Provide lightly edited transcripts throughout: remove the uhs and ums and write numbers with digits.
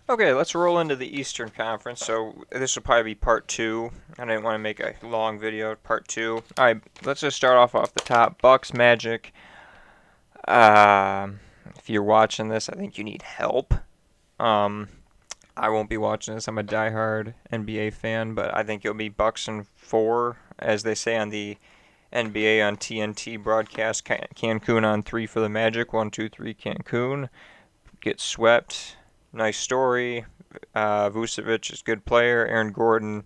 Okay, let's roll into the Eastern Conference. So this will probably be part two. I didn't want to make a long video. Part two. All right, let's just start off the top. Bucks Magic. If you're watching this, I think you need help. Um, I won't be watching this. I'm a diehard NBA fan, but I think it'll be Bucks in four, as they say on the NBA on TNT broadcast. Cancun on three for the Magic. 1, 2, 3, Cancun. Get swept. Nice story. Vucevic is a good player. Aaron Gordon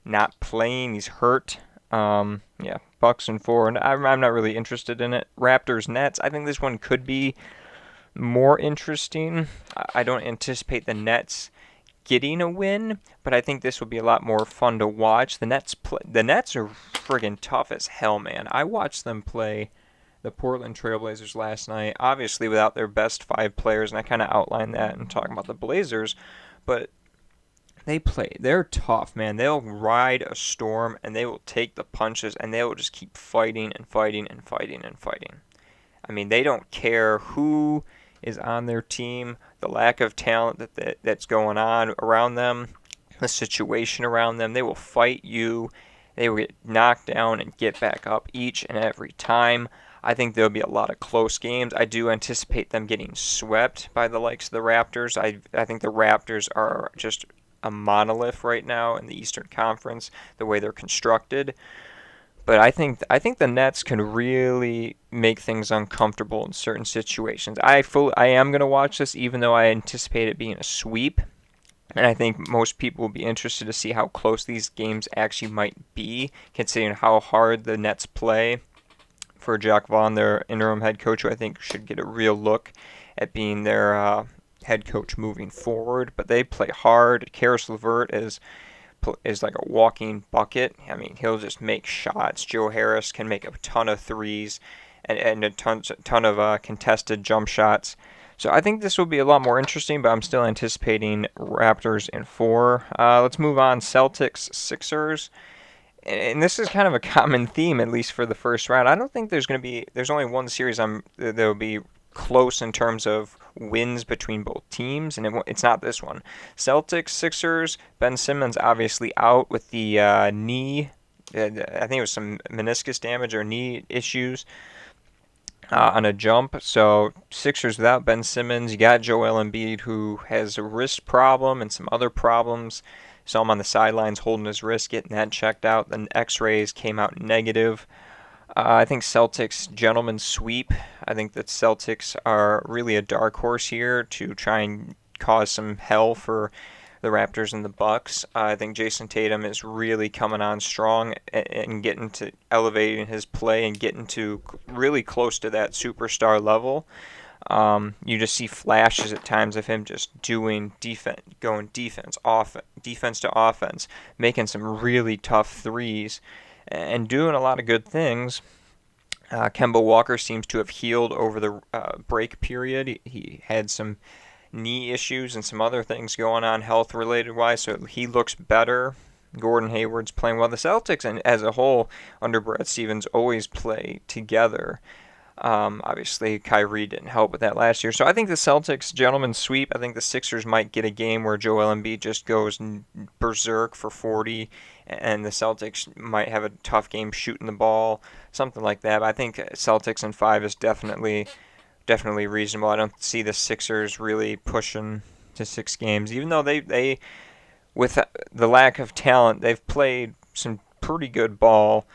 not playing. He's hurt. Yeah, Bucks and four, and I'm not really interested in it. Raptors Nets. I think this one could be more interesting. I don't anticipate the Nets getting a win, but I think this will be a lot more fun to watch. The Nets are friggin' tough as hell, man. I watched them play the Portland Trailblazers last night, obviously without their best five players, and I kind of outlined that in talking about the Blazers, but they're tough, man. They'll ride a storm and they will take the punches and they will just keep fighting and fighting and fighting and fighting. I mean, they don't care who is on their team, the lack of talent that's going on around them, the situation around them. They will fight you. They will get knocked down and get back up each and every time. I think there'll be a lot of close games. I do anticipate them getting swept by the likes of the Raptors. I think the Raptors are just a monolith right now in the Eastern Conference, the way they're constructed. But I think the Nets can really make things uncomfortable in certain situations. I am going to watch this even though I anticipate it being a sweep. And I think most people will be interested to see how close these games actually might be, considering how hard the Nets play. For Jacques Vaughn, their interim head coach, who I think should get a real look at being their head coach moving forward. But they play hard. Karis LeVert is like a walking bucket. I mean, he'll just make shots. Joe Harris can make a ton of threes and a ton of contested jump shots. So I think this will be a lot more interesting, but I'm still anticipating Raptors in four. Let's move on. Celtics, Sixers. And this is kind of a common theme, at least for the first round. I don't think there's only one series that'll be close in terms of wins between both teams, and it's not this one. Celtics, Sixers, Ben Simmons obviously out with the knee. I think it was some meniscus damage or knee issues on a jump. So Sixers without Ben Simmons. You got Joel Embiid, who has a wrist problem and some other problems. Saw him on the sidelines holding his wrist, getting that checked out. The X-rays came out negative. I think Celtics gentlemen sweep. I think that Celtics are really a dark horse here to try and cause some hell for the Raptors and the Bucks. I think Jason Tatum is really coming on strong and getting to elevating his play and getting to really close to that superstar level. You just see flashes at times of him just doing defense, going defense to offense, making some really tough threes, and doing a lot of good things. Kemba Walker seems to have healed over the break period. He had some knee issues and some other things going on health related wise, so he looks better. Gordon Hayward's playing well. The Celtics and as a whole under Brad Stevens always play together. Obviously, Kyrie didn't help with that last year. So I think the Celtics gentlemen sweep. I think the Sixers might get a game where Joel Embiid just goes berserk for 40, and the Celtics might have a tough game shooting the ball, something like that. But I think Celtics in five is definitely reasonable. I don't see the Sixers really pushing to 6 games, even though they with the lack of talent, they've played some pretty good ball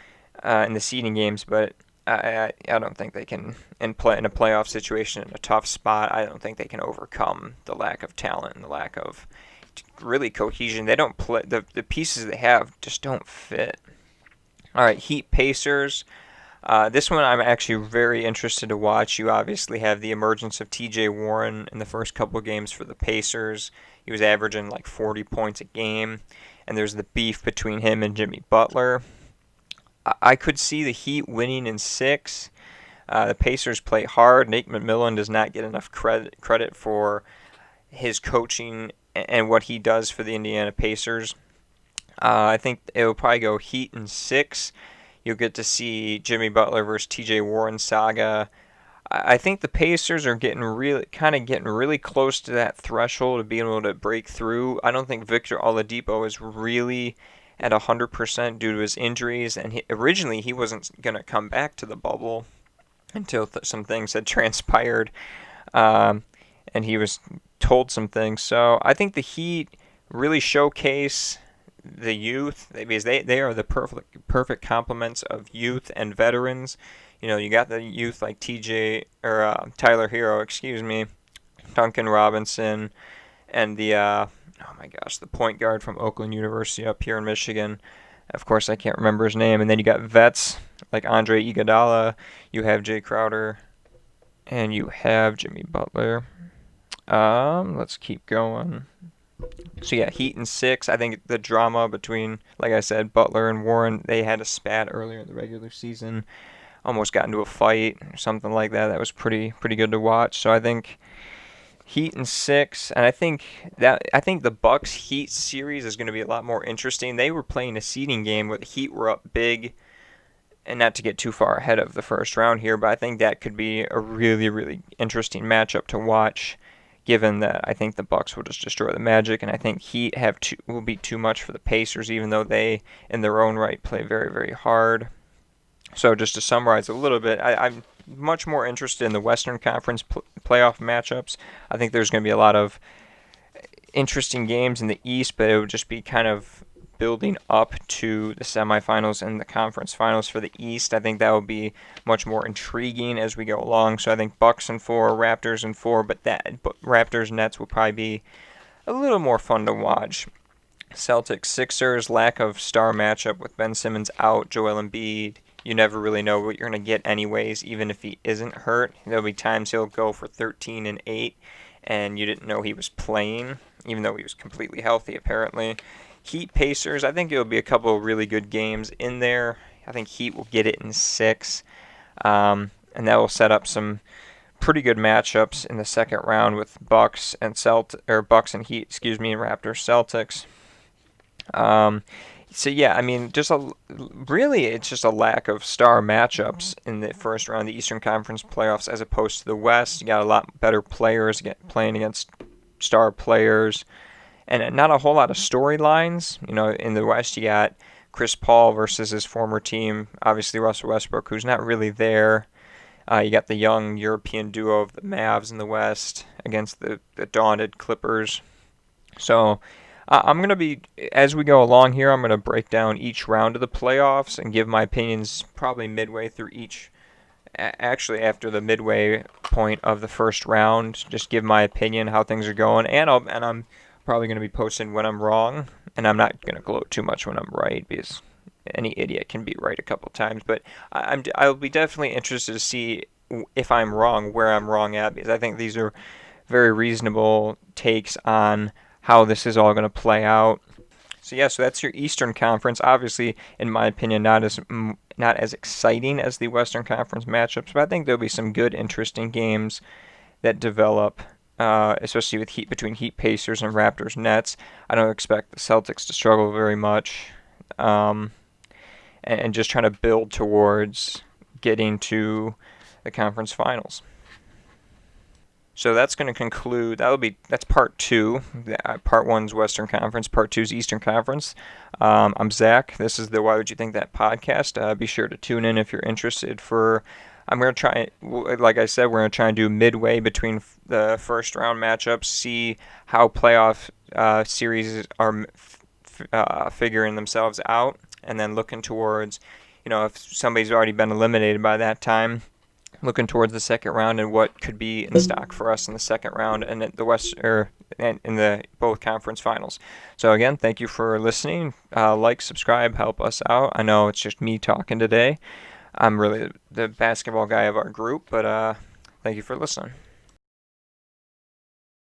in the seeding games, but I don't think they can play in a playoff situation in a tough spot. I don't think they can overcome the lack of talent and the lack of really cohesion. They don't play the pieces they have just don't fit. All right, Heat Pacers. This one I'm actually very interested to watch. You obviously have the emergence of T.J. Warren in the first couple of games for the Pacers. He was averaging like 40 points a game, and there's the beef between him and Jimmy Butler. I could see the Heat winning in six. The Pacers play hard. Nate McMillan does not get enough credit for his coaching and what he does for the Indiana Pacers. I think it will probably go Heat in six. You'll get to see Jimmy Butler versus T.J. Warren saga. I think the Pacers are getting really close to that threshold of being able to break through. I don't think Victor Oladipo is really at 100% due to his injuries, and originally he wasn't going to come back to the bubble until some things had transpired, um, and he was told some things. So I think the Heat really showcase the youth because they are the perfect complements of youth and veterans. You got the youth like TJ or Tyler Hero, excuse me, Duncan Robinson, and the oh my gosh, the point guard from Oakland University up here in Michigan. Of course, I can't remember his name. And then you got vets like Andre Iguodala. You have Jay Crowder, and you have Jimmy Butler. Let's keep going. So yeah, Heat in 6. I think the drama between, like I said, Butler and Warren, they had a spat earlier in the regular season. Almost got into a fight or something like that. That was pretty good to watch. So I think Heat in 6, and I think the Bucks Heat series is going to be a lot more interesting. They were playing a seeding game where the Heat were up big, and not to get too far ahead of the first round here, but I think that could be a really interesting matchup to watch. Given that I think the Bucks will just destroy the Magic, and I think Heat will be too much for the Pacers, even though they, in their own right, play very hard. So just to summarize a little bit, I'm much more interested in the Western Conference playoff matchups. I think there's going to be a lot of interesting games in the East, but it would just be kind of building up to the semifinals and the conference finals for the East. I think that will be much more intriguing as we go along. So I think Bucks in 4, Raptors in 4, but Raptors Nets will probably be a little more fun to watch. Celtics Sixers, lack of star matchup with Ben Simmons out, Joel Embiid. You never really know what you're going to get anyways, even if he isn't hurt. There'll be times he'll go for 13 and 8, and you didn't know he was playing, even though he was completely healthy apparently. Heat Pacers, I think it'll be a couple of really good games in there. I think Heat will get it in 6, and that will set up some pretty good matchups in the second round with Bucks and Bucks and Heat, excuse me, Raptors Celtics. So yeah, I mean, it's just a lack of star matchups in the first round of the Eastern Conference playoffs as opposed to the West. You got a lot better players playing against star players, and not a whole lot of storylines. In the West, you got Chris Paul versus his former team, obviously Russell Westbrook, who's not really there. You got the young European duo of the Mavs in the West against the daunted Clippers. So I'm going to be, as we go along here, I'm going to break down each round of the playoffs and give my opinions probably midway through each. Actually, after the midway point of the first round, just give my opinion how things are going, and I'm probably going to be posting when I'm wrong, and I'm not going to gloat too much when I'm right because any idiot can be right a couple times. But I'll be definitely interested to see if I'm wrong, where I'm wrong at, because I think these are very reasonable takes on how this is all going to play out. So that's your Eastern Conference. Obviously, in my opinion, not as exciting as the Western Conference matchups, but I think there'll be some good, interesting games that develop, especially with between Heat Pacers and Raptors Nets. I don't expect the Celtics to struggle very much, and just trying to build towards getting to the conference finals. So that's going to conclude. That's part 2. Part 1's Western Conference. Part 2's Eastern Conference. I'm Zach. This is the Why Would You Think That podcast. Be sure to tune in if you're interested. I'm going to try, like I said, we're going to try and do midway between the first round matchups. See how playoff series are figuring themselves out, and then looking towards, if somebody's already been eliminated by that time, looking towards the second round and what could be in stock for us in the second round and in the West in the both conference finals. So again, thank you for listening. Like, subscribe, help us out. I know it's just me talking today. I'm really the basketball guy of our group, but thank you for listening.